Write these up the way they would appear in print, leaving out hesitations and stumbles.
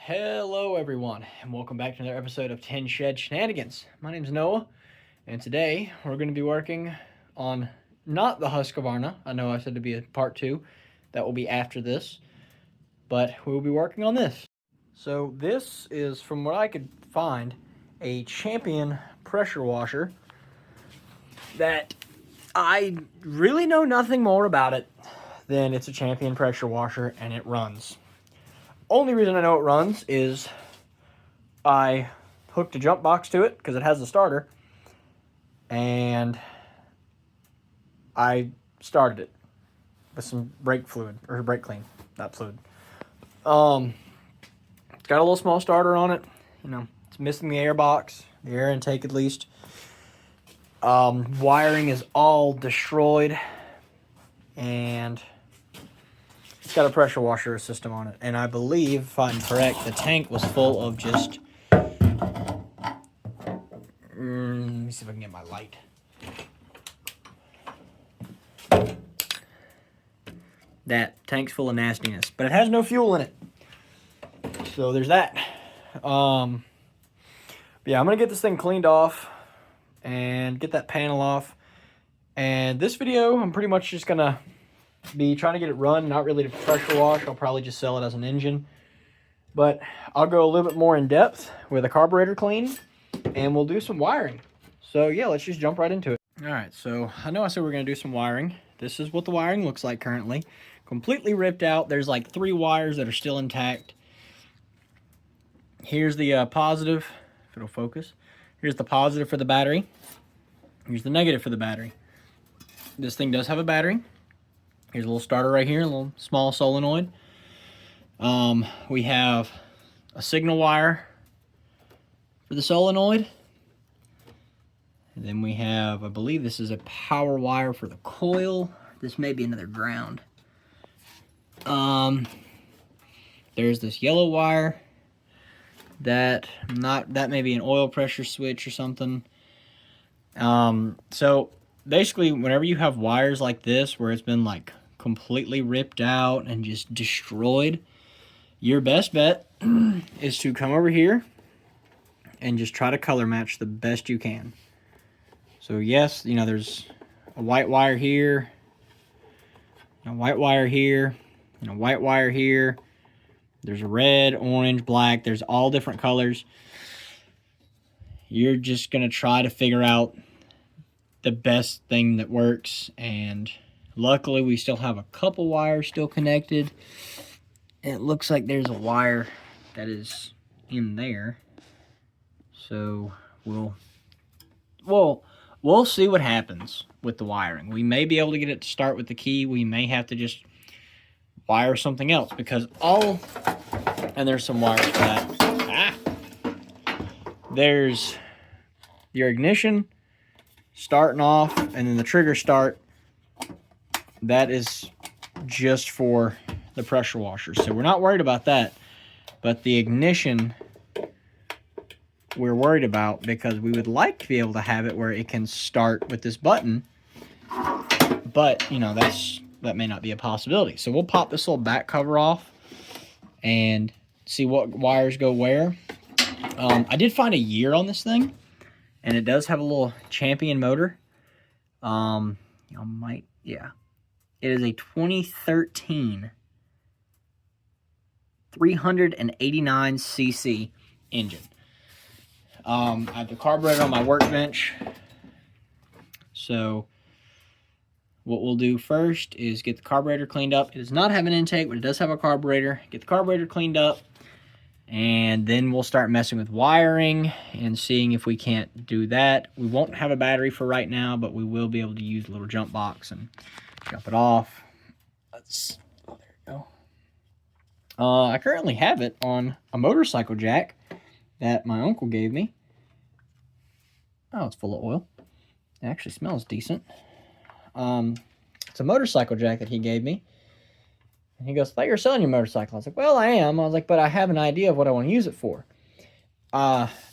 Hello everyone, and welcome back to another episode of 10 Shed Shenanigans. My name's Noah, and today we're going to be working on not the Husqvarna. I know I said to be a part 2. That will be after this, but we will be working on this. So this is, from what I could find, a Champion pressure washer that I really know nothing more about it than it's a Champion pressure washer and it runs. Only reason I know it runs is I hooked a jump box to it because it has a starter, and I started it with some brake fluid, or brake clean, not fluid. It's got a little small starter on it. You know, it's missing the air box, the air intake at least. Wiring is all destroyed, and it's got a pressure washer system on it. And I believe, if I'm correct, the tank was full of just... let me see if I can get my light. That tank's full of nastiness, but it has no fuel in it. So there's that. Yeah, I'm going to get this thing cleaned off and get that panel off. And this video, I'm pretty much just going to be trying to get it run, not really to pressure wash. I'll probably just sell it as an engine. But I'll go a little bit more in depth with a carburetor clean, and we'll do some wiring. So yeah, let's just jump right into it. All right, so I know I said we're going to do some wiring. This is what the wiring looks like currently. Completely ripped out. There's like 3 wires that are still intact. Here's the positive, if it'll focus. Here's the positive for the battery. Here's the negative for the battery. This thing does have a battery. Here's a little starter right here, a little small solenoid. We have a signal wire for the solenoid. And then we have, I believe this is a power wire for the coil. This may be another ground. There's this yellow wire. That may be an oil pressure switch or something. So basically, whenever you have wires like this, where it's been like completely ripped out and just destroyed, your best bet is to come over here and just try to color match the best you can. So yes, you know, there's a white wire here, a white wire here, and a white wire here. There's a red, orange, black. There's all different colors. You're just going to try to figure out the best thing that works. And luckily, we still have a couple wires still connected. And it looks like there's a wire that is in there. So we'll see what happens with the wiring. We may be able to get it to start with the key. We may have to just wire something else, because and there's some wires for that. There's your ignition starting off, and then the trigger start. That is just for the pressure washer, so we're not worried about that. But the ignition we're worried about, because we would like to be able to have it where it can start with this button, but you know, that may not be a possibility. So we'll pop this little back cover off and see what wires go where. I did find a year on this thing, and it does have a little Champion motor. It is a 2013 389cc engine. I have the carburetor on my workbench. So what we'll do first is get the carburetor cleaned up. It does not have an intake, but it does have a carburetor. Get the carburetor cleaned up, and then we'll start messing with wiring and seeing if we can't do that. We won't have a battery for right now, but we will be able to use a little jump box and jump it off. There we go. I currently have it on a motorcycle jack that my uncle gave me. Oh, it's full of oil. It actually smells decent. It's a motorcycle jack that he gave me. And he goes, I thought you were selling your motorcycle. I was like, well, I am. I was like, but I have an idea of what I want to use it for.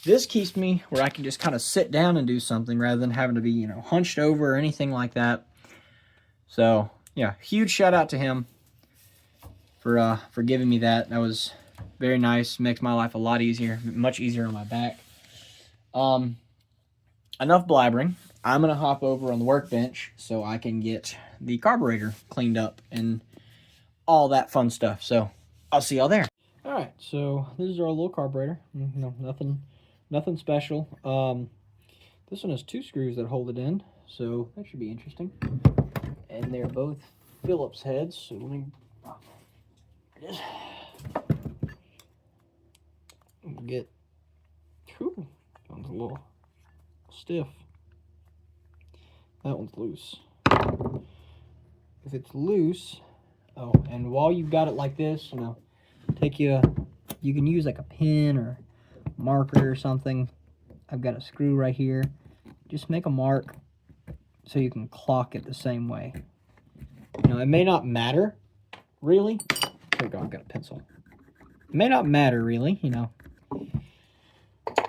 This keeps me where I can just kind of sit down and do something rather than having to be, you know, hunched over or anything like that. So, yeah, huge shout out to him for giving me that. That was Very nice. Makes my life a lot easier. Much easier on my back. Enough blabbering. I'm going to hop over on the workbench so I can get the carburetor cleaned up and all that fun stuff. So I'll see y'all there. All right, so this is our little carburetor. Nothing special. This one has 2 screws that hold it in, so that should be interesting. And they're both Phillips heads. So let me. There it is. Get. Whew, that one's a little stiff. That one's loose. If it's loose, oh, and while you've got it like this, you know, you can use like a pin or marker or something. I've got a screw right here. Just make a mark so you can clock it the same way. You know, it may not matter, really. There we go, I've got a pencil. It may not matter, really, you know.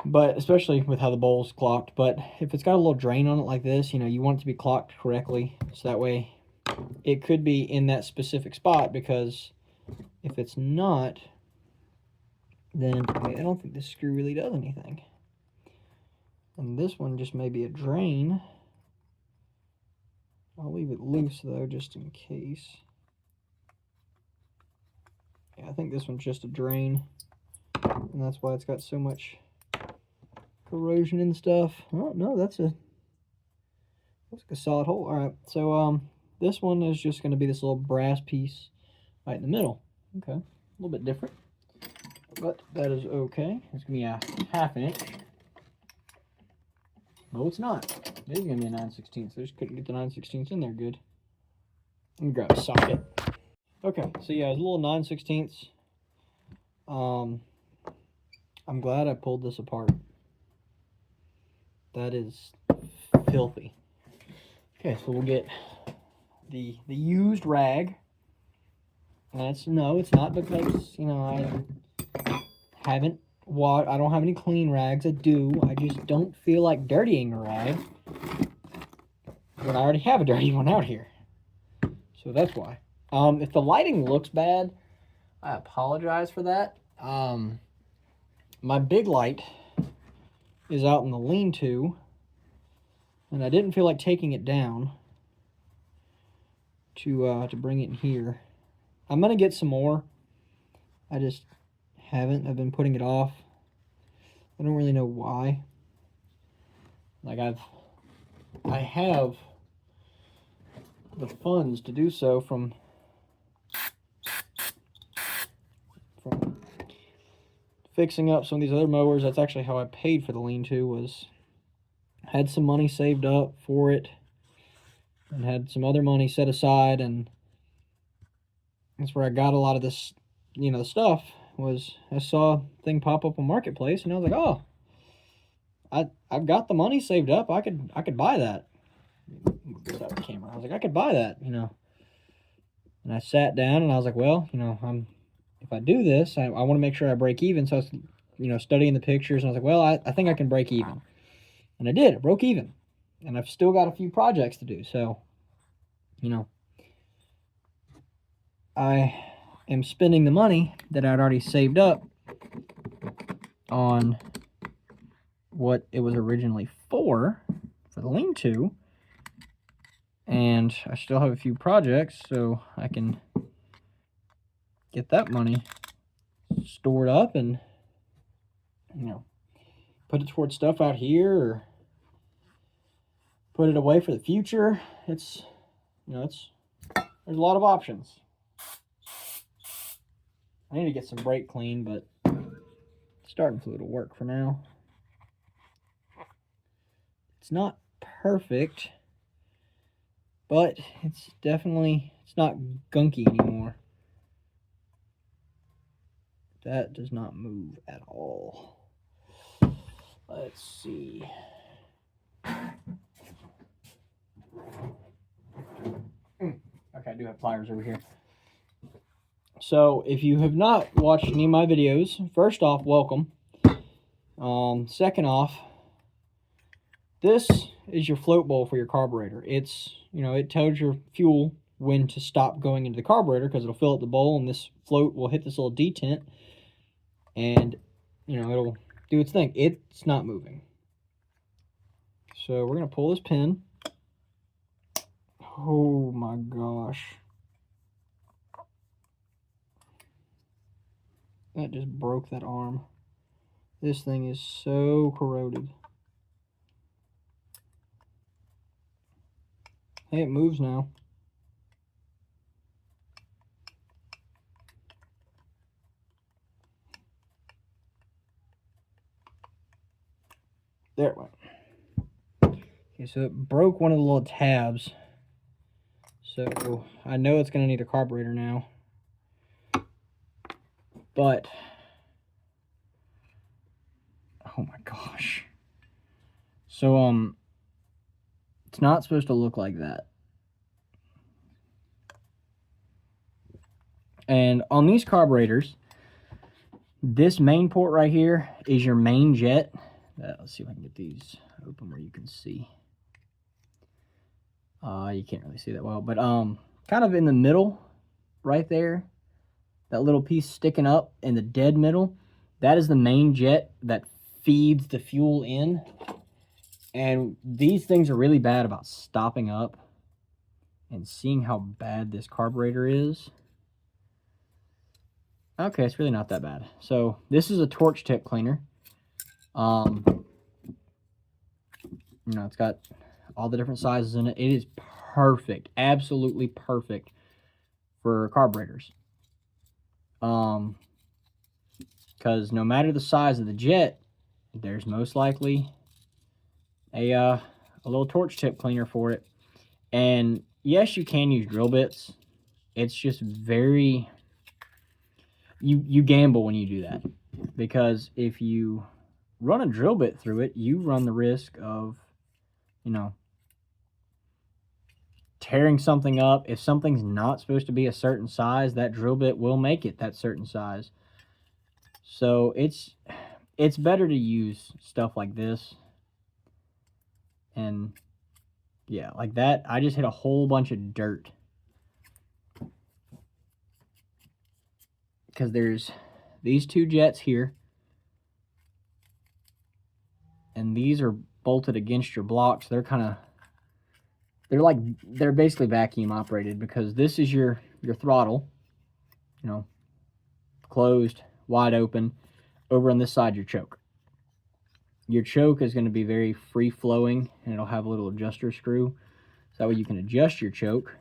But especially with how the bowl's clocked. But if it's got a little drain on it like this, you know, you want it to be clocked correctly. So that way it could be in that specific spot, because if it's not, then I don't think this screw really does anything. And this one just may be a drain. I'll leave it loose though, just in case. Yeah, I think this one's just a drain, and that's why it's got so much corrosion and stuff. Oh no, that's like a solid hole. All right, so this one is just going to be this little brass piece right in the middle. Okay, a little bit different, but that is okay. It's gonna be a 1/2 inch. No, it's not. It is gonna be a 9/16. I just couldn't get the 9/16 in there good. Let me grab a socket. Okay, so yeah, it's a little 9/16. I'm glad I pulled this apart. That is filthy. Okay, so we'll get the used rag. And it's not because, you know, I don't have any clean rags. I do. I just don't feel like dirtying a rag when I already have a dirty one out here. So that's why. If the lighting looks bad, I apologize for that. My big light is out in the lean-to, and I didn't feel like taking it down to bring it in here. I'm gonna get some more. I just haven't. I've been putting it off. I don't really know why. Like I have the funds to do so from fixing up some of these other mowers. That's actually how I paid for the lean-to, was had some money saved up for it and had some other money set aside, and that's where I got a lot of this, you know, the stuff. Was I saw a thing pop up on Marketplace, and I was like, oh, I've got the money saved up. I could buy that. Move this out of the camera. I was like, I could buy that, you know. And I sat down and I was like, well, you know, if I do this, I want to make sure I break even. So I was, you know, studying the pictures, and I was like, well, I think I can break even. And I did. I broke even. And I've still got a few projects to do. So, you know, I am spending the money that I'd already saved up on what it was originally for the lean-to. And I still have a few projects, so I can get that money stored up and, you know, put it towards stuff out here or put it away for the future. It's, you know, there's a lot of options. I need to get some brake clean, but starting fluid will work for now. It's not perfect, but it's not gunky anymore. That does not move at all. Let's see. Okay, I do have pliers over here. So, if you have not watched any of my videos, first off, welcome. Second off, this is your float bowl for your carburetor. It's, you know, it tells your fuel when to stop going into the carburetor, because it'll fill up the bowl, and this float will hit this little detent, and, you know, it'll do its thing. It's not moving. So we're going to pull this pin. Oh my gosh. That just broke that arm. This thing is so corroded. Hey, it moves now. There it went. Okay, so it broke one of the little tabs. So I know it's going to need a carburetor now. But, oh my gosh. So, it's not supposed to look like that. And on these carburetors, this main port right here is your main jet. Let's see if I can get these open where you can see. You can't really see that well, but kind of in the middle, right there, that little piece sticking up in the dead middle, that is the main jet that feeds the fuel in. And these things are really bad about stopping up and seeing how bad this carburetor is. Okay, it's really not that bad. So this is a torch tip cleaner. You know, it's got all the different sizes in it. It is perfect, absolutely perfect for carburetors. Because no matter the size of the jet, there's most likely a little torch tip cleaner for it. And yes, you can use drill bits. It's just very, you gamble when you do that, because if you run a drill bit through it, you run the risk of, you know, tearing something up. If something's not supposed to be a certain size, that drill bit will make it that certain size. So it's better to use stuff like this. And yeah, like that, I just hit a whole bunch of dirt. Because there's these two jets here. And these are bolted against your blocks. They're basically vacuum operated, because this is your throttle, you know, closed, wide open. Over on this side, your choke. Your choke is going to be very free flowing, and it'll have a little adjuster screw. So that way you can adjust your choke.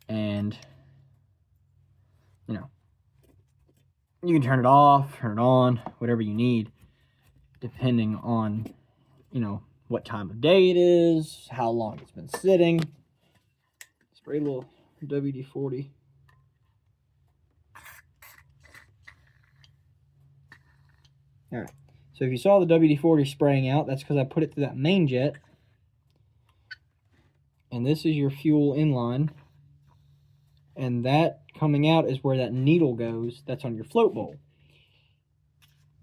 And, you know, you can turn it off, turn it on, whatever you need, depending on, you know, what time of day it is, how long it's been sitting. Spray a little WD-40. All right. So if you saw the WD-40 spraying out, that's because I put it through that main jet. And this is your fuel inline. And that coming out is where that needle goes. That's on your float bowl.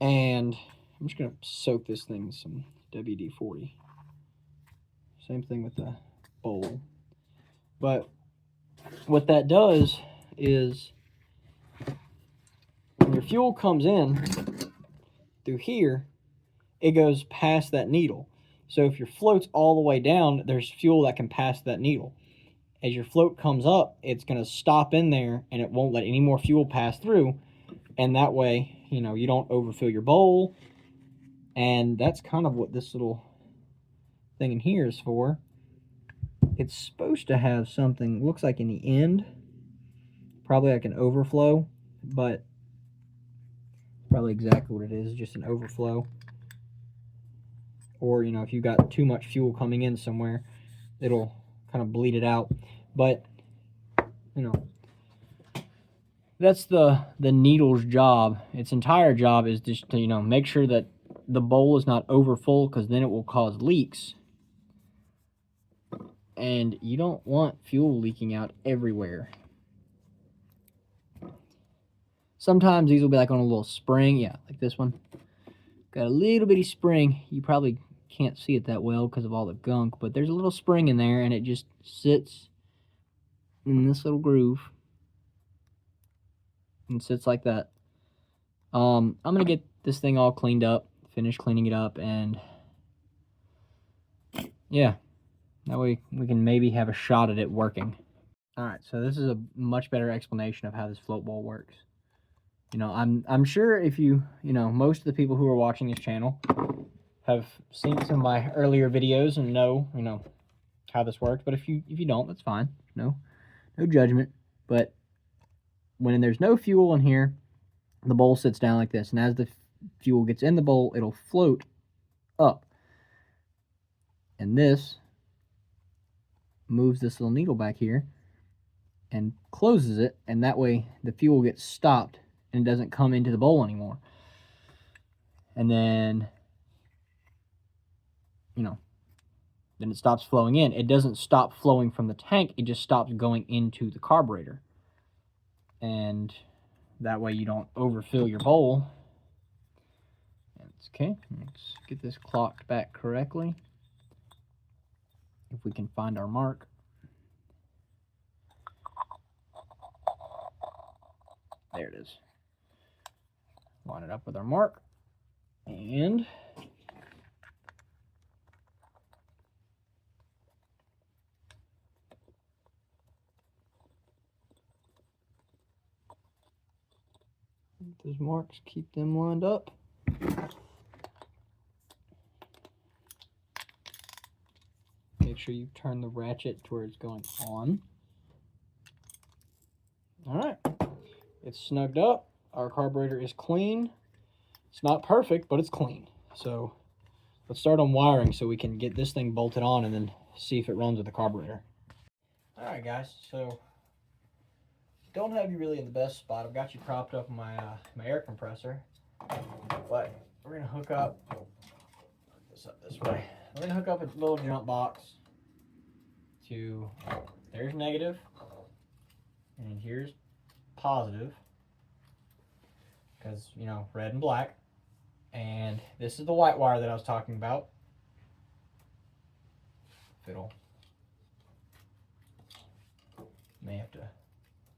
And I'm just going to soak this thing in some WD-40. Same thing with the bowl. But what that does is, when your fuel comes in through here, it goes past that needle. So if your float's all the way down, there's fuel that can pass that needle. As your float comes up, it's going to stop in there, and it won't let any more fuel pass through. And that way, you know, you don't overfill your bowl. And that's kind of what this little thing in here is for. It's supposed to have something, looks like in the end, probably like an overflow, but probably exactly what it is, just an overflow. Or, you know, if you've got too much fuel coming in somewhere, it'll kind of bleed it out. But, you know, that's the needle's job. Its entire job is just to, you know, make sure that the bowl is not over full, because then it will cause leaks. And you don't want fuel leaking out everywhere. Sometimes these will be like on a little spring. Yeah, like this one. Got a little bitty spring. You probably can't see it that well because of all the gunk, but there's a little spring in there, and it just sits in this little groove and sits like that. I'm gonna get this thing all cleaned up, finish cleaning it up, and yeah, that way we can maybe have a shot at it working. All right, so this is a much better explanation of how this float bowl works. You know, I'm sure if you know, most of the people who are watching this channel have seen some of my earlier videos and know, you know, how this works. But if you don't, that's fine. No judgment. But when there's no fuel in here, the bowl sits down like this, and as the fuel gets in the bowl, it'll float up. And this moves this little needle back here and closes it, and that way the fuel gets stopped and it doesn't come into the bowl anymore. And then, you know, then it stops flowing in. It doesn't stop flowing from the tank, it just stops going into the carburetor. And that way you don't overfill your bowl. Okay, let's get this clocked back correctly. If we can find our mark. There it is. Line it up with our mark. And those marks, keep them lined up. Make sure you turn the ratchet to where it's going on. All right, it's snugged up. Our carburetor is clean. It's not perfect, but it's clean. So let's start on wiring so we can get this thing bolted on and then see if it runs with the carburetor. All right, guys, so don't have you really in the best spot. I've got you propped up in my air compressor, but we're gonna hook up. Put this up this way. We're gonna hook up a little jump box to. There's negative, and here's positive, because you know, red and black. And this is the white wire that I was talking about. Fiddle. May have to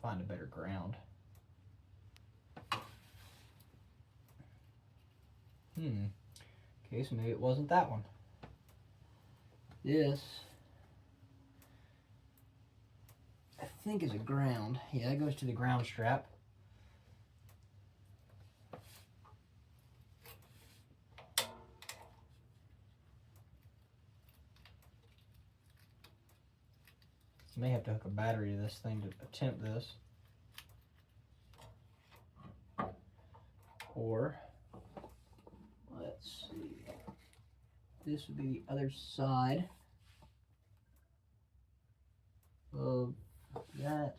find a better ground. Okay, so maybe it wasn't that one. This, I think, is a ground. Yeah, that goes to the ground strap. May have to hook a battery to this thing to attempt this. Or, let's see, this would be the other side of that.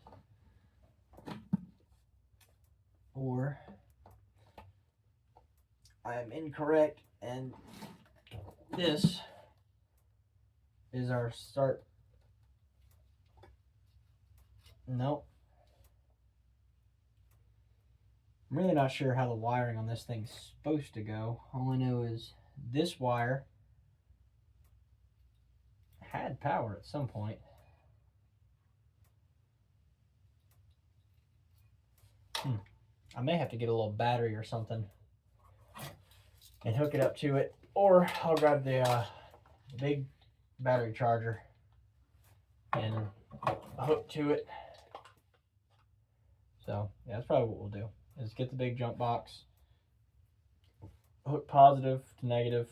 Or, I am incorrect, and this is our start. Nope. I'm really not sure how the wiring on this thing's supposed to go. All I know is this wire had power at some point. I may have to get a little battery or something and hook it up to it, or I'll grab the big battery charger and hook to it. So yeah, that's probably what we'll do, is get the big jump box, hook positive to negative,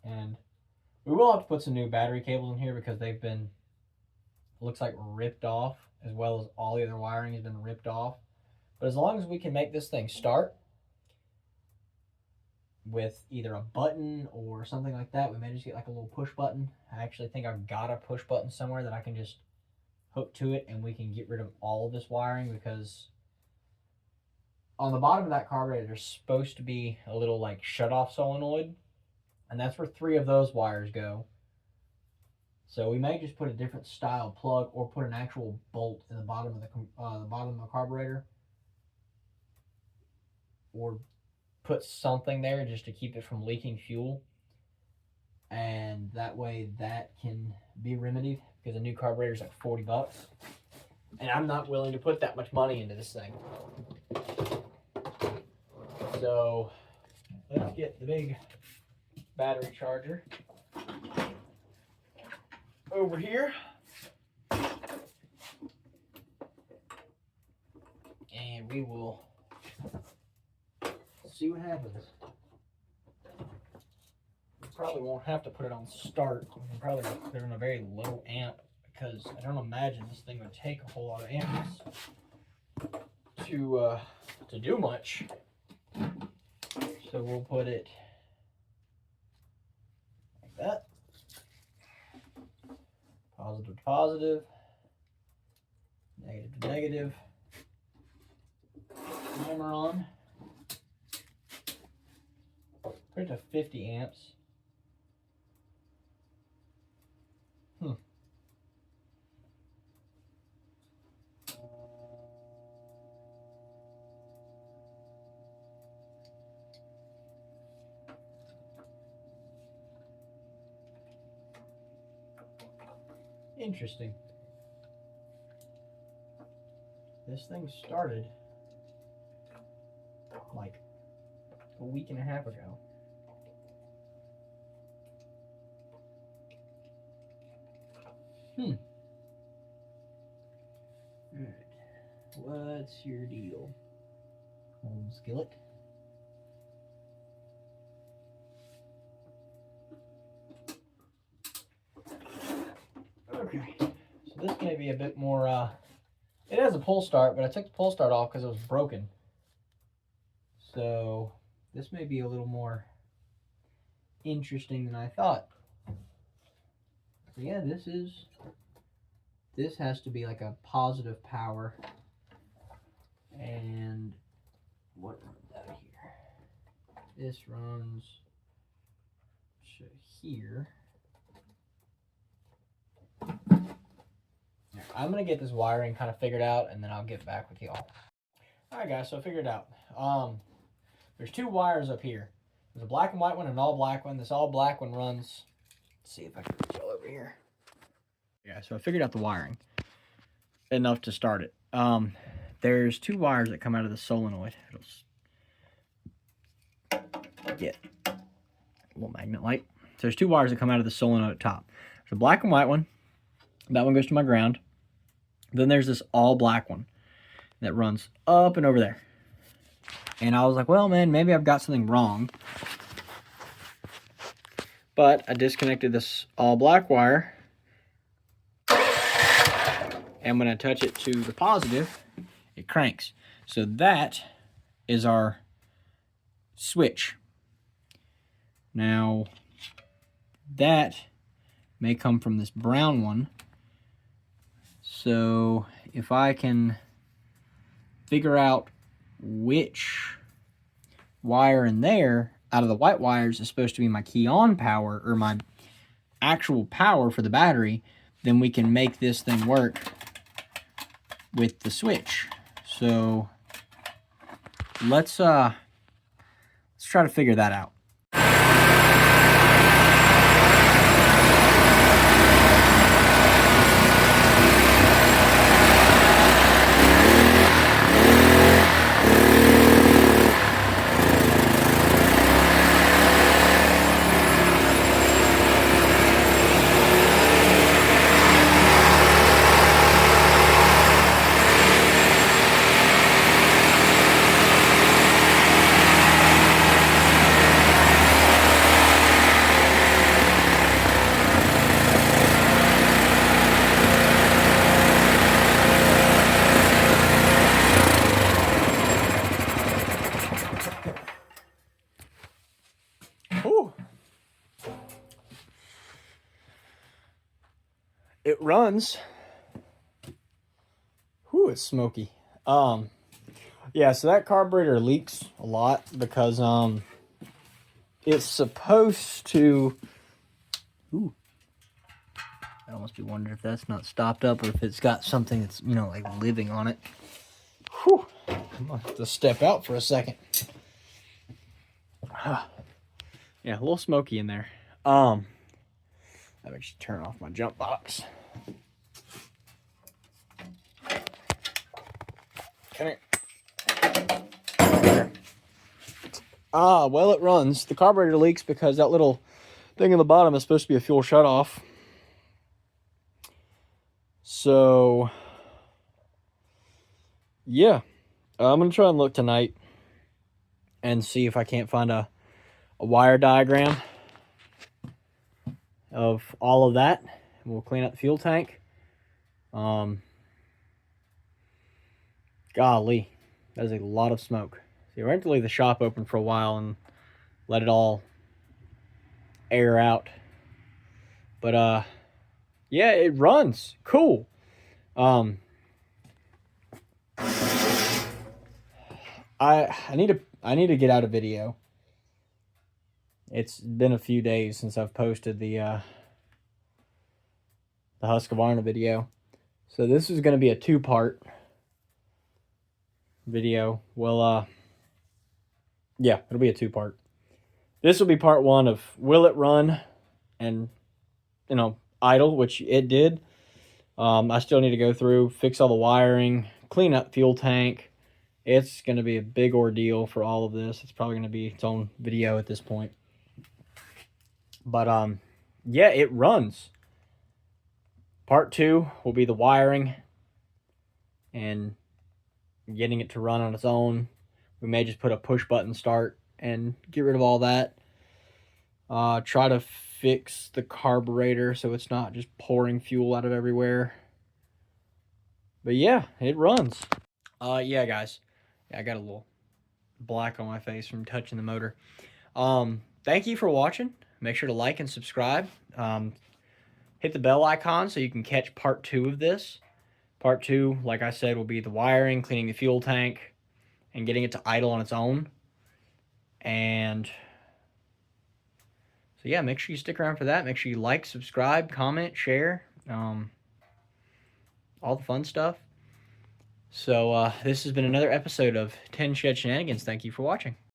and we will have to put some new battery cables in here because they've been, looks like, ripped off, as well as all the other wiring has been ripped off. But as long as we can make this thing start with either a button or something like that, we may just get like a little push button. I actually think I've got a push button somewhere that I can just hook to it, and we can get rid of all of this wiring, because on the bottom of that carburetor there's supposed to be a little like shut off solenoid, and that's where 3 of those wires go. So we may just put a different style plug or put an actual bolt in the bottom of the carburetor, or put something there just to keep it from leaking fuel, and that way that can be remedied, because a new carburetor is like 40 bucks, and I'm not willing to put that much money into this thing. So let's get the big battery charger over here. And we will see what happens. We probably won't have to put it on start. We can probably put it on a very low amp because I don't imagine this thing would take a whole lot of amps to do much. So we'll put it like that. Positive to positive. Negative to negative. Timer on. Put it to 50 amps. Interesting. This thing started like a week and a half ago. Alright. What's your deal? Home skillet. Okay. So this may be a bit more, it has a pull start, but I took the pull start off because it was broken. So this may be a little more interesting than I thought. So yeah, this has to be like a positive power. And what runs out here? This runs to here. I'm gonna get this wiring kind of figured out, and then I'll get back with y'all. All right, guys, so I figured it out. There's two wires up here. There's a black and white one and an all black one. This all black one runs. Let's see if I can show over here. Yeah, so I figured out the wiring enough to start it. There's two wires that come out of the solenoid. It'll get a little magnet light. So there's two wires that come out of the solenoid at top. There's a black and white one. That one goes to my ground. Then there's this all black one that runs up and over there. And I was like, well, man, maybe I've got something wrong. But I disconnected this all black wire. And when I touch it to the positive, it cranks. So that is our switch. Now, that may come from this brown one. So if I can figure out which wire in there out of the white wires is supposed to be my key on power, or my actual power for the battery, then we can make this thing work with the switch. So let's try to figure that out. It runs. Whew, it's smoky. Yeah, so that carburetor leaks a lot because it's supposed to. Ooh, I almost be wondering if that's not stopped up or if it's got something that's, you know, like living on it. Whew, I'm gonna have to step out for a second. Yeah, a little smoky in there. I'll actually turn off my jump box. Come here. Well, it runs. The carburetor leaks because that little thing in the bottom is supposed to be a fuel shutoff. So, yeah. I'm going to try and look tonight and see if I can't find a wire diagram of all of that. We'll clean up the fuel tank. Golly, that is a lot of smoke. So we're going to leave the shop open for a while and let it all air out. But yeah, it runs. Cool. I need to get out a video. It's been a few days since I've posted the Husqvarna video. So this is going to be a two-part video. Well, yeah, it'll be a two-part. This will be part one of will it run and, idle, which it did. I still need to go through, fix all the wiring, clean up fuel tank. It's going to be a big ordeal for all of this. It's probably going to be its own video at this point. But, yeah, it runs. Part two will be the wiring and getting it to run on its own. We may just put a push button start and get rid of all that. Try to fix the carburetor so it's not just pouring fuel out of everywhere. But yeah, it runs. Yeah, guys. Yeah, I got a little black on my face from touching the motor. Thank you for watching. Make sure to like and subscribe. Hit the bell icon so you can catch part two of this. Part two, like I said, will be the wiring, cleaning the fuel tank, and getting it to idle on its own. And so yeah, make sure you stick around for that. Make sure you like, subscribe, comment, share, all the fun stuff. So this has been another episode of 10 Shed Shenanigans. Thank you for watching.